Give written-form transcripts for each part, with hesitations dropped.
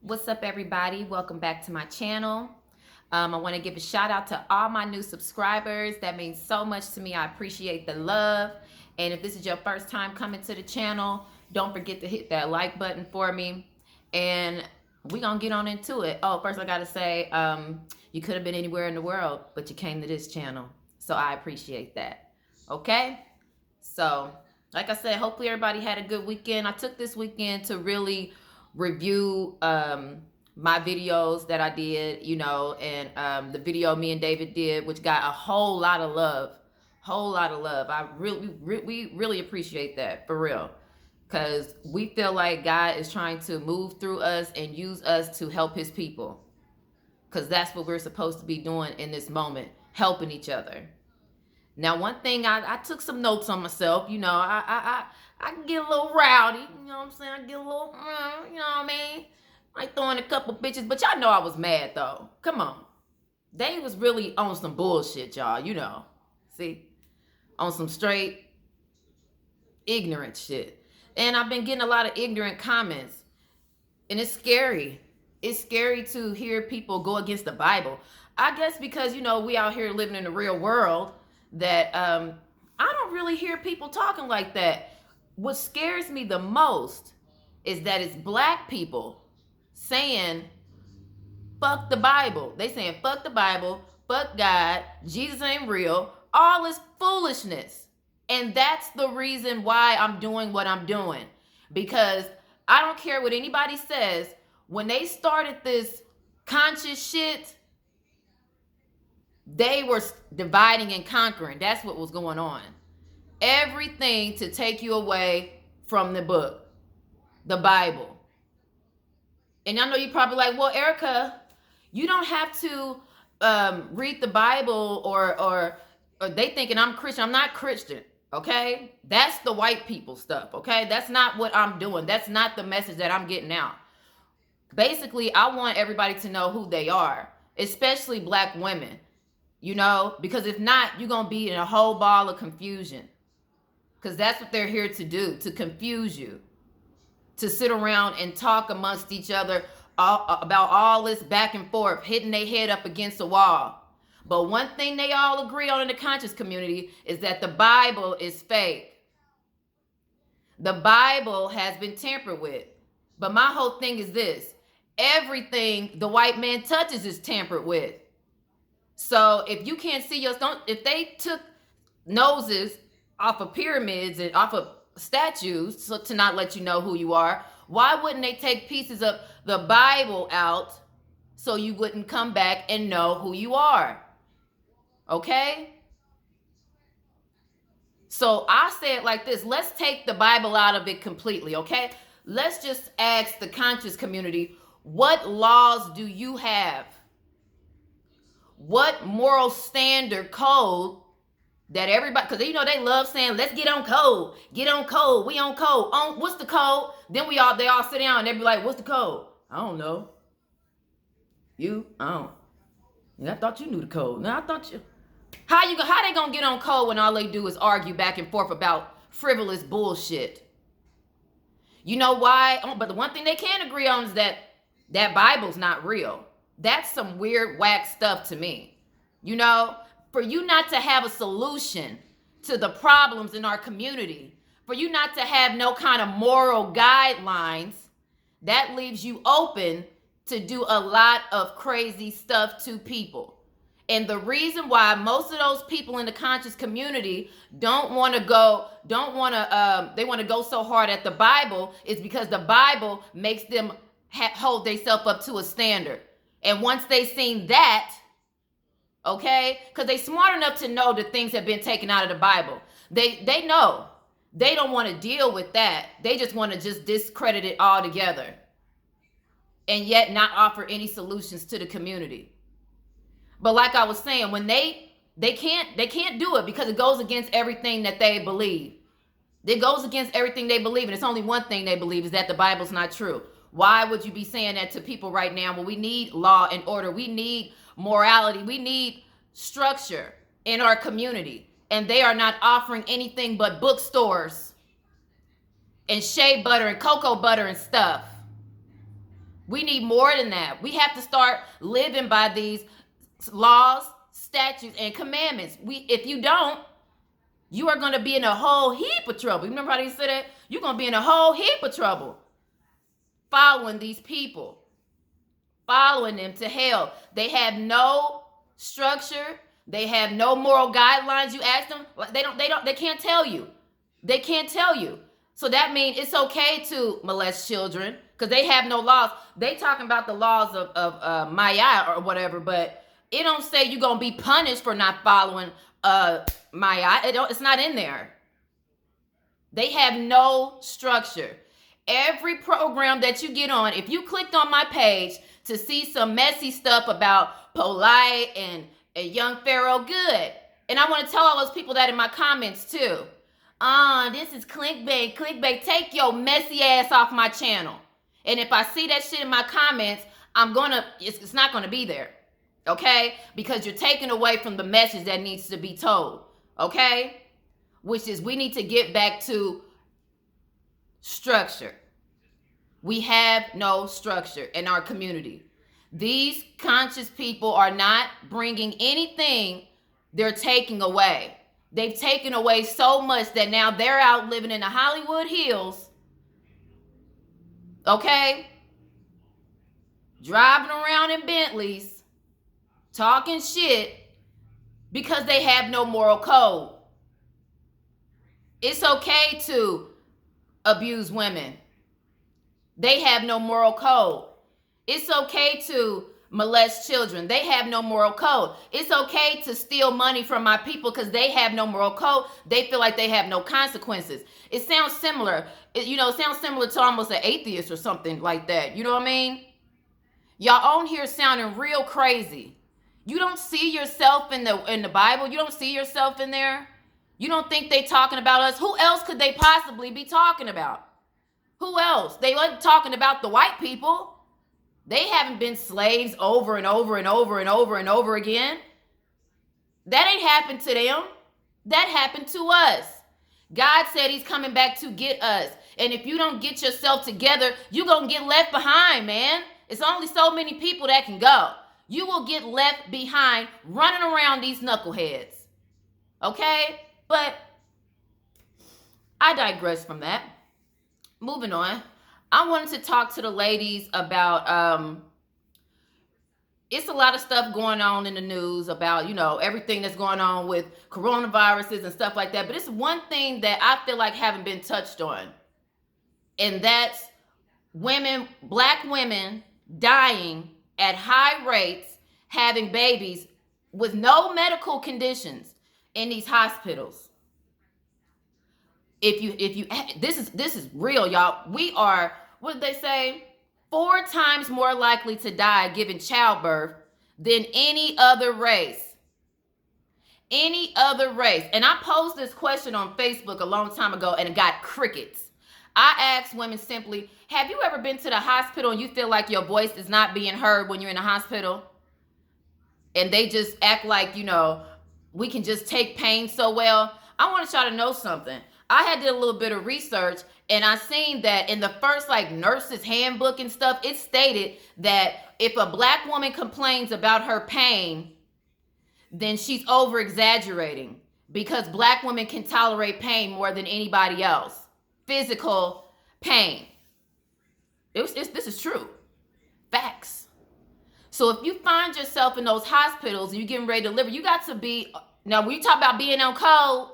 What's up, everybody? Welcome back to my channel. I want to give a shout out to all my new subscribers. That means so much to me. I appreciate the love. And if this is your first time coming to the channel, don't forget to hit that like button for me. And we're going to get on into it. Oh, first I got to say, you could have been anywhere in the world, but you came to this channel. So I appreciate that. Okay? So, like I said, hopefully everybody had a good weekend. I took this weekend to really review my videos that I did, and the video me and David did, which got a whole lot of love. We really appreciate that, for real, because we feel like God is trying to move through us and use us to help his people, because that's what we're supposed to be doing in this moment, helping each other. Now, one thing, I took some notes on myself. I can get a little rowdy. You know what I'm saying? I get a little, you know what I mean? Like throwing a couple bitches, but y'all know I was mad though. Come on. They was really on some bullshit, y'all, See? On some straight ignorant shit. And I've been getting a lot of ignorant comments. And it's scary. It's scary to hear people go against the Bible. I guess because, we out here living in the real world, that I don't really hear people talking like that. What scares me the most is that it's black people saying, fuck the Bible. They saying, fuck the Bible, fuck God, Jesus ain't real, all this foolishness. And that's the reason why I'm doing what I'm doing. Because I don't care what anybody says. When they started this conscious shit, they were dividing and conquering. That's what was going on. Everything to take you away from the book, the Bible. And I know you're probably like, well, Erica, you don't have to read the Bible or they thinking I'm Christian. I'm not Christian, okay? That's the white people stuff, okay? That's not what I'm doing. That's not the message that I'm getting out. Basically, I want everybody to know who they are, especially black women. Because if not, you're going to be in a whole ball of confusion. Because that's what they're here to do, to confuse you. To sit around and talk amongst each other about all this back and forth, hitting their head up against a wall. But one thing they all agree on in the conscious community is that the Bible is fake. The Bible has been tampered with. But my whole thing is this. Everything the white man touches is tampered with. So if you can't see if they took noses off of pyramids and off of statues to not let you know who you are, why wouldn't they take pieces of the Bible out so you wouldn't come back and know who you are? Okay? So I say it like this. Let's take the Bible out of it completely, okay? Let's just ask the conscious community, what laws do you have? What moral standard code that everybody, because they love saying, let's get on code, we on code, what's the code? Then they all sit down and they be like, what's the code? I don't know. I thought you knew the code. No, I thought you. How they gonna get on code when all they do is argue back and forth about frivolous bullshit? You know why? But the one thing they can agree on is that Bible's not real. That's some weird, whack stuff to me. For you not to have a solution to the problems in our community, for you not to have no kind of moral guidelines, that leaves you open to do a lot of crazy stuff to people. And the reason why most of those people in the conscious community they want to go so hard at the Bible is because the Bible makes them hold themselves up to a standard. And once they seen that, okay, because they smart enough to know that things have been taken out of the Bible. They know. They don't want to deal with that. They just want to just discredit it altogether. And yet not offer any solutions to the community. But like I was saying, when they can't do it because it goes against everything that they believe. It goes against everything they believe. And it's only one thing they believe, is that the Bible's not true. Why would you be saying that to people right now? Well, we need law and order. We need morality. We need structure in our community. And they are not offering anything but bookstores and shea butter and cocoa butter and stuff. We need more than that. We have to start living by these laws, statutes, and commandments. If you don't, you are going to be in a whole heap of trouble. You remember how they said that? You're going to be in a whole heap of trouble following these people, following them to hell. They have no structure. They have no moral guidelines. You ask them, they can't tell you. They can't tell you. So that means it's okay to molest children because they have no laws. They talking about the laws of Maya or whatever, but it don't say you're going to be punished for not following Maya. It's not in there. They have no structure. Every program that you get on, if you clicked on my page to see some messy stuff about Polite and young Pharaoh, good. And I want to tell all those people that in my comments too. This is clickbait. Clickbait. Take your messy ass off my channel. And if I see that shit in my comments, it's not gonna be there. Okay? Because you're taking away from the message that needs to be told. Okay? Which is we need to get back to structure. We have no structure in our community. These conscious people are not bringing anything, they're taking away. They've taken away so much that now they're out living in the Hollywood Hills, okay? Driving around in Bentleys, talking shit because they have no moral code. It's okay to abuse women. They have no moral code. It's okay to molest children. They have no moral code. It's okay to steal money from my people because they have no moral code. They feel like they have no consequences. It sounds similar. It sounds similar to almost an atheist or something like that. You know what I mean? Y'all on here sounding real crazy. You don't see yourself in the Bible. You don't see yourself in there. You don't think they talking about us. Who else could they possibly be talking about? Who else? They wasn't talking about the white people. They haven't been slaves over and over and over and over and over again. That ain't happened to them. That happened to us. God said he's coming back to get us. And if you don't get yourself together, you're going to get left behind, man. It's only so many people that can go. You will get left behind running around these knuckleheads. Okay? But I digress from that. Moving on. I wanted to talk to the ladies about, it's a lot of stuff going on in the news about, everything that's going on with coronaviruses and stuff like that. But it's one thing that I feel like haven't been touched on. And that's black women dying at high rates, having babies with no medical conditions in these hospitals. This is real, y'all. We are, what did they say? 4 times more likely to die giving childbirth than any other race. Any other race. And I posed this question on Facebook a long time ago and it got crickets. I asked women simply, have you ever been to the hospital and you feel like your voice is not being heard when you're in the hospital? And they just act like, we can just take pain so well. I want y'all to know something. I did a little bit of research and I seen that in the first nurse's handbook and stuff, it stated that if a black woman complains about her pain, then she's over exaggerating because black women can tolerate pain more than anybody else. Physical pain. This is true. Facts. So if you find yourself in those hospitals and you're getting ready to deliver, you got to be, now when you talk about being on code,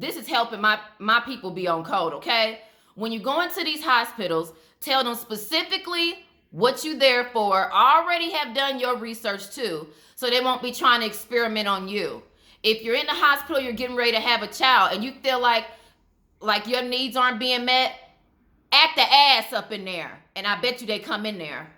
this is helping my people be on code, okay? When you go into these hospitals, tell them specifically what you're there for. Already have done your research too, so they won't be trying to experiment on you. If you're in the hospital, you're getting ready to have a child, and you feel like your needs aren't being met, act the ass up in there, and I bet you they come in there.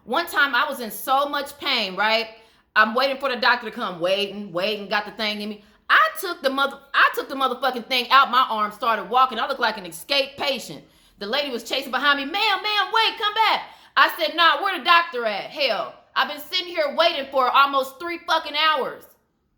One time I was in so much pain, right? I'm waiting for the doctor to come, waiting, got the thing in me. I took the motherfucking thing out my arm, started walking. I looked like an escaped patient. The lady was chasing behind me. Ma'am, wait, come back. I said, nah, where the doctor at? Hell, I've been sitting here waiting for almost 3 fucking hours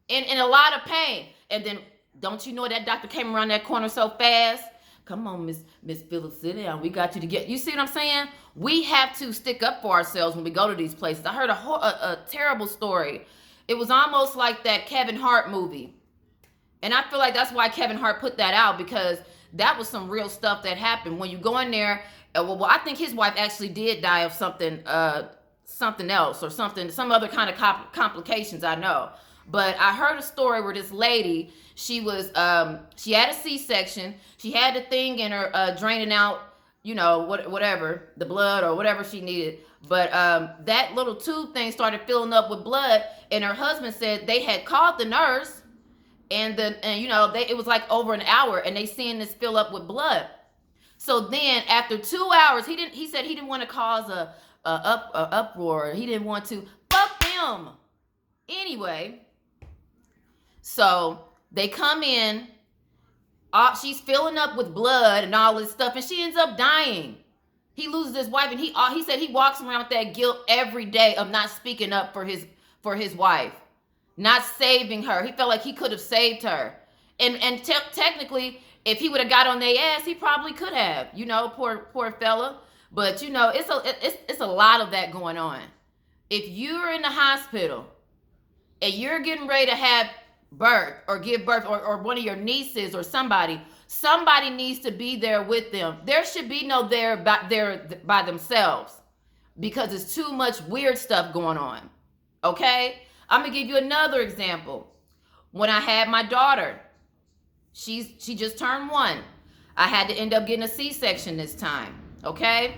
in a lot of pain. And then, don't you know that doctor came around that corner so fast? Come on, Miss Phillips, sit down. We got you to get. You see what I'm saying? We have to stick up for ourselves when we go to these places. I heard a terrible story. It was almost like that Kevin Hart movie. And I feel like that's why Kevin Hart put that out, because that was some real stuff that happened. When you go in there, well, I think his wife actually did die of something else or some other kind of complications, I know. But I heard a story where this lady, she had a C-section. She had the thing in her draining out, whatever, the blood or whatever she needed. But that little tube thing started filling up with blood, and her husband said they had called the nurse. It was like over an hour, and they seen this fill up with blood. So then, after 2 hours, he said he didn't want to cause a uproar. He didn't want to. Fuck them. Anyway, so they come in. She's filling up with blood and all this stuff, and she ends up dying. He loses his wife, and he said he walks around with that guilt every day of not speaking up for his wife. Not saving her. He felt like he could have saved her. And technically, if he would have got on their ass, he probably could have. Poor fella. But it's a lot of that going on. If you're in the hospital and you're getting ready to have birth or give birth, or one of your nieces or somebody needs to be there with them. There should be no there by themselves, because it's too much weird stuff going on. Okay? I'm going to give you another example. When I had my daughter, she just turned 1. I had to end up getting a C-section this time, okay?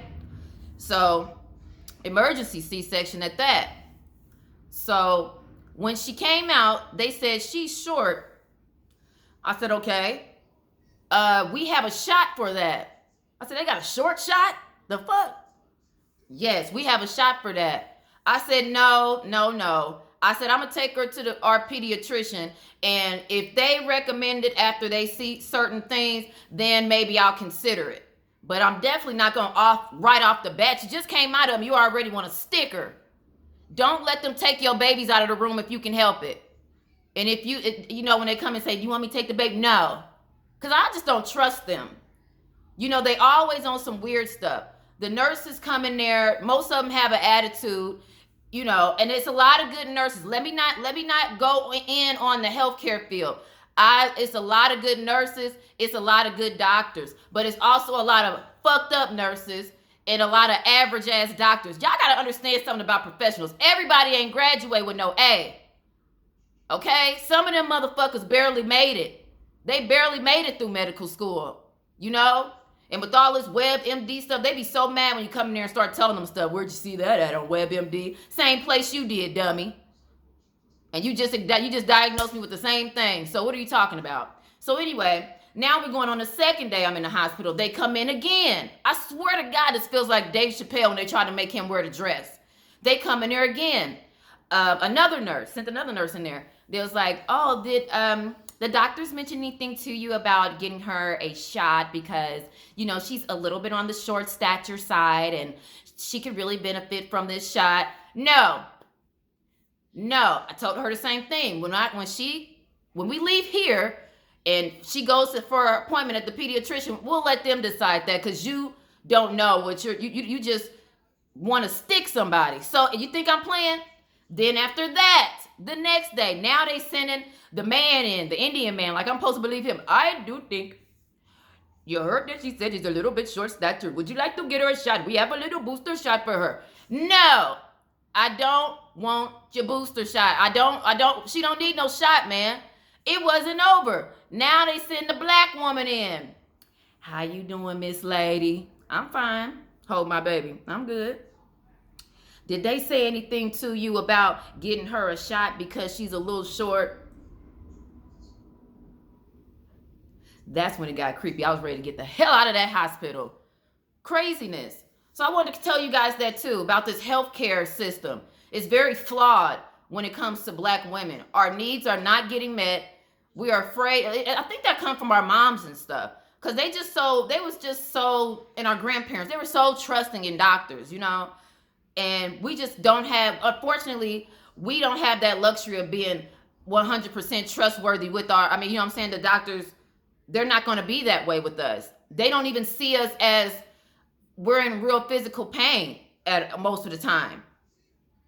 So, emergency C-section at that. So, when she came out, they said she's short. I said, okay. We have a shot for that. I said, they got a short shot? The fuck? Yes, we have a shot for that. I said, no. I said, I'm going to take her to our pediatrician, and if they recommend it after they see certain things, then maybe I'll consider it. But I'm definitely not going right off the bat. You just came out of them. You already want a sticker. Don't let them take your babies out of the room if you can help it. And if when they come and say, do you want me to take the baby? No. Because I just don't trust them. They always on some weird stuff. The nurses come in there. Most of them have an attitude. And it's a lot of good nurses. Let me not go in on the healthcare field. It's a lot of good nurses. It's a lot of good doctors. But it's also a lot of fucked up nurses and a lot of average ass doctors. Y'all got to understand something about professionals. Everybody ain't graduate with no A. Okay? Some of them motherfuckers barely made it. They barely made it through medical school. And with all this WebMD stuff, they be so mad when you come in there and start telling them stuff. Where'd you see that at on WebMD? Same place you did, dummy. And you just diagnosed me with the same thing. So what are you talking about? So anyway, now we're going on the second day I'm in the hospital. They come in again. I swear to God, this feels like Dave Chappelle when they try to make him wear the dress. They come in there again. Another nurse, sent another nurse in there. They was like, oh, did the doctors mention anything to you about getting her a shot, because she's a little bit on the short stature side and she could really benefit from this shot? No, I told her the same thing. When we leave here and she goes for her appointment at the pediatrician, we'll let them decide that, because you don't know what you just want to stick somebody. So you think I'm playing? Then after that, the next day, now they sending the man in, the Indian man, like I'm supposed to believe him. I do think you heard that she said she's a little bit short statured. Would you like to get her a shot? We have a little booster shot for her. No, I don't want your booster shot. She don't need no shot, man. It wasn't over. Now they send the black woman in. How you doing, Miss Lady? I'm fine. Hold my baby. I'm good. Did they say anything to you about getting her a shot because she's a little short? That's when it got creepy. I was ready to get the hell out of that hospital. Craziness. So I wanted to tell you guys that too, about this healthcare system. It's very flawed when it comes to black women. Our needs are not getting met. We are afraid. I think that comes from our moms and stuff. Because they was just so, and our grandparents, they were so trusting in doctors, And we just don't have, unfortunately, we don't have that luxury of being 100% trustworthy with the doctors, they're not going to be that way with us. They don't even see us as we're in real physical pain at most of the time.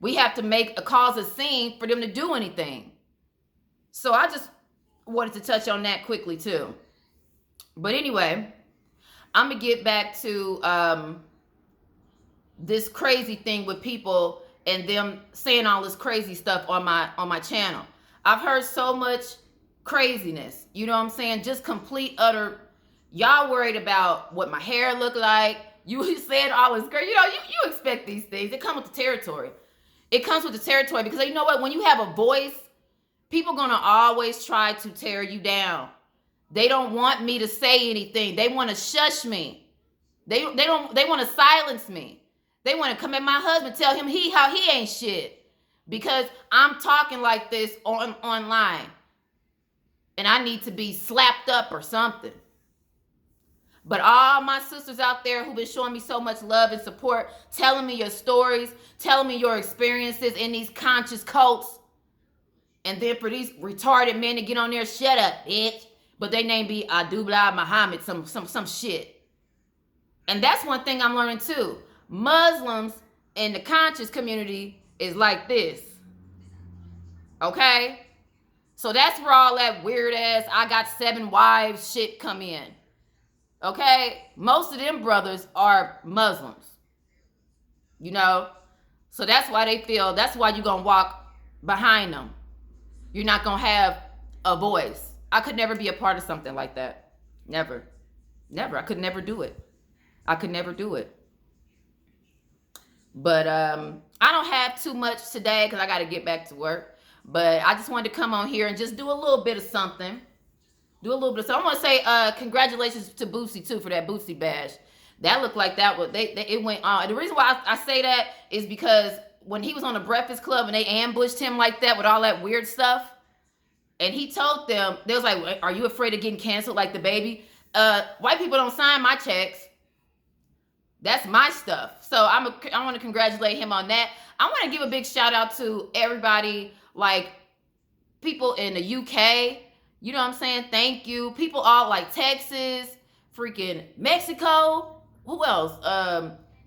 We have to cause a scene for them to do anything. So I just wanted to touch on that quickly too. But anyway, I'm gonna get back to this crazy thing with people and them saying all this crazy stuff on my channel. I've heard so much craziness, you know what I'm saying? Just complete utter. Y'all worried about what my hair look like. You said all this great. You know, you expect these things. It comes with the territory. It comes with the territory because you know what? When you have a voice, people gonna always try to tear you down. They don't want me to say anything. They want to shush me. They want to silence me. They want to come at my husband, tell him how he ain't shit because I'm talking like this online, and I need to be slapped up or something. But all my sisters out there who've been showing me so much love and support, telling me your stories, telling me your experiences in these conscious cults, and then for these retarded men to get on there, shut up, bitch. But they name be Adubla Muhammad, some shit. And that's one thing I'm learning too. Muslims in the conscious community is like this. Okay? So that's where all that weird ass, I got 7 wives shit come in. Okay? Most of them brothers are Muslims. You know? So that's why that's why you're going to walk behind them. You're not going to have a voice. I could never be a part of something like that. Never. Never. I could never do it. I could never do it. But I don't have too much today because I got to get back to work. But I just wanted to come on here and just do a little bit of something. I want to say congratulations to Boosie too for that Boosie bash. That looked like that was it went on. The reason why I say that is because when he was on the Breakfast Club and they ambushed him like that with all that weird stuff, and he told them, they was like, "Are you afraid of getting canceled like the baby? White people don't sign my checks. That's my stuff." So I want to congratulate him on that. I want to give a big shout out to everybody, like people in the UK. You know what I'm saying? Thank you. People all like Texas, freaking Mexico. Who else?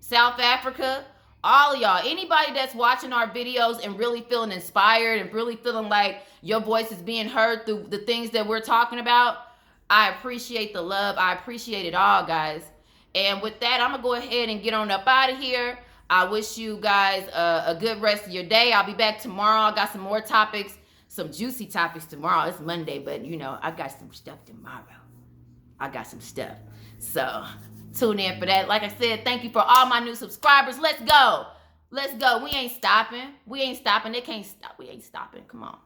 South Africa. All of y'all. Anybody that's watching our videos and really feeling inspired and really feeling like your voice is being heard through the things that we're talking about. I appreciate the love. I appreciate it all, guys. And with that, I'm going to go ahead and get on up out of here. I wish you guys a good rest of your day. I'll be back tomorrow. I got some more topics. Some juicy topics tomorrow. It's Monday, but you know, I got some stuff tomorrow. I got some stuff. So tune in for that. Like I said, thank you for all my new subscribers. Let's go. Let's go. We ain't stopping. We ain't stopping. They can't stop. We ain't stopping. Come on.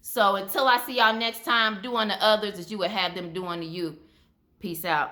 So until I see y'all next time, do unto others as you would have them do unto you. Peace out.